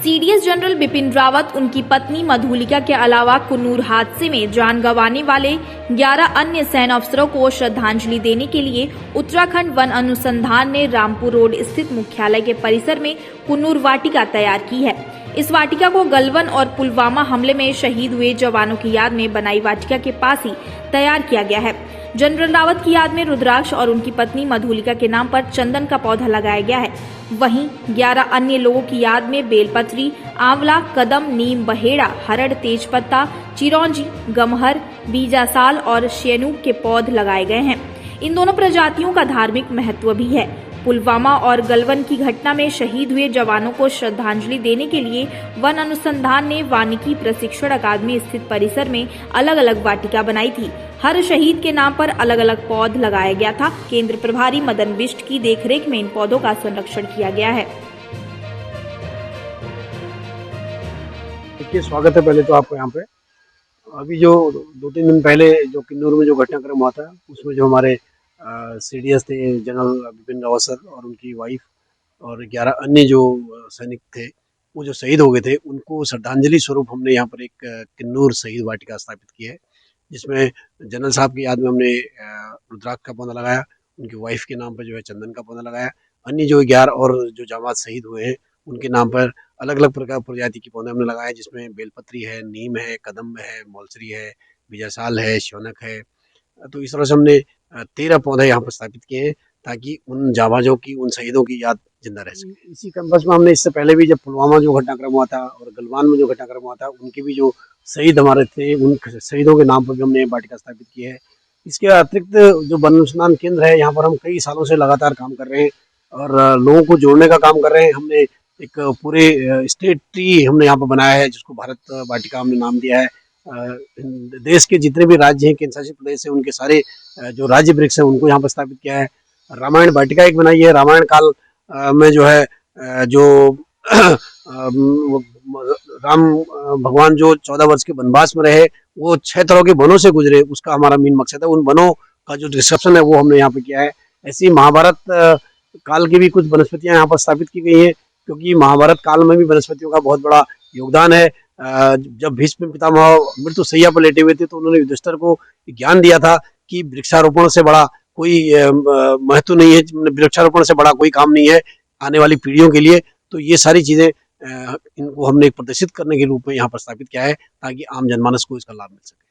CDS general Bipin Rawat, उनकी पत्नी मधुलिका के अलावा कुन्नूर हादसे में जान गंवाने वाले 11 अन्य सैन्य अफसरों को श्रद्धांजलि देने के लिए उत्तराखंड वन अनुसंधान ने रामपुर रोड स्थित मुख्यालय के परिसर में कुन्नूर वाटिका तैयार की है। इस वाटिका को गलवान और पुलवामा हमले में शहीद हुए जवानों की याद में बनाई वाटिका के पास ही तैयार किया गया है। जनरल रावत की याद में रुद्राक्ष और उनकी पत्नी मधुलिका के नाम पर चंदन का पौधा लगाया गया है। वहीं 11 अन्य लोगों की याद में बेलपत्री, आंवला, कदम, नीम, बहेड़ा, हरड़, तेजपत्ता, चिरौंजी, गमहर, बीजासाल और शेनूक के पौध लगाए गए हैं। इन दोनों प्रजातियों का धार्मिक महत्व भी है। पुलवामा और गलवान की घटना में शहीद हुए जवानों को श्रद्धांजलि देने के लिए वन अनुसंधान ने वानिकी प्रशिक्षण अकादमी स्थित परिसर में अलग अलग वाटिका बनाई थी। हर शहीद के नाम पर अलग अलग पौध लगाया गया था। केंद्र प्रभारी मदन बिष्ट की देखरेख में इन पौधों का संरक्षण किया गया है। देखिए, स्वागत है पहले तो आपको यहाँ पे। अभी जो 2-3 दिन पहले जो किन्नौर में जो घटनाक्रम हुआ था, उसमें जो हमारे सीडीएस थे जनरल बिपिन रावत सर और उनकी वाइफ और 11 अन्य जो सैनिक थे, वो जो शहीद हो गए थे, उनको श्रद्धांजलि स्वरूप हमने यहाँ पर एक किन्नौर शहीद वाटिका स्थापित की है, जिसमें जनरल साहब की याद में हमने रुद्राक्ष का पौधा लगाया, उनकी वाइफ के नाम पर जो है चंदन का पौधा लगाया। अन्य जो 11 और जो जाबाज शहीद हुए हैं, उनके नाम पर अलग अलग प्रकार प्रजाति के पौधे हमने लगाए, जिसमें बेलपत्री है, नीम है, कदम है, मौलसरी है, बीजासाल है, शौनक है। तो इस तरह से हमने 13 पौधे यहाँ पर स्थापित किए हैं, ताकि उन जाबाजों की, उन शहीदों की याद जिंदा रह सके। इसी कैंपस में हमने इससे पहले भी, जब पुलवामा जो घटनाक्रम हुआ था और गलवान में जो घटनाक्रम हुआ था, उनके भी जो शहीद हमारे थे, उन शहीदों के नाम पर भी हमने वाटिका स्थापित की है। इसके अतिरिक्त जो वन अनुसंधान केंद्र है, यहाँ पर हम कई सालों से लगातार काम कर रहे हैं और लोगों को जोड़ने का काम कर रहे हैं। हमने एक पूरे स्टेट ट्री हमने यहाँ पर बनाया है, जिसको भारत वाटिका हमने नाम दिया है। देश के जितने भी राज्य हैं, केंद्र शासित प्रदेश है, उनके सारे जो राज्य वृक्ष हैं, उनको यहाँ पर स्थापित किया है। रामायण वाटिका एक बनाई है। रामायण काल में जो है जो राम भगवान जो 14 वर्ष के वनवास में रहे, वो 6 तरह के वनों से गुजरे, उसका हमारा मेन मकसद है। उन वनों का जो डिस्क्रिप्शन है वो हमने यहाँ पे किया है। ऐसी महाभारत काल की भी कुछ वनस्पतियाँ यहाँ पर स्थापित की गई हैं, क्योंकि महाभारत काल में भी वनस्पतियों का बहुत बड़ा योगदान है। जब भीष्म पितामह मृत्यु शैया पर लेटे हुए थे, तो उन्होंने युधिष्ठिर को ज्ञान दिया था कि वृक्षारोपण से बड़ा कोई महत्व नहीं है, वृक्षारोपण से बड़ा कोई काम नहीं है आने वाली पीढ़ियों के लिए। तो ये सारी चीजें इनको हमने प्रदर्शित करने के रूप में यहाँ पर स्थापित किया है, ताकि आम जनमानस को इसका लाभ मिल सके।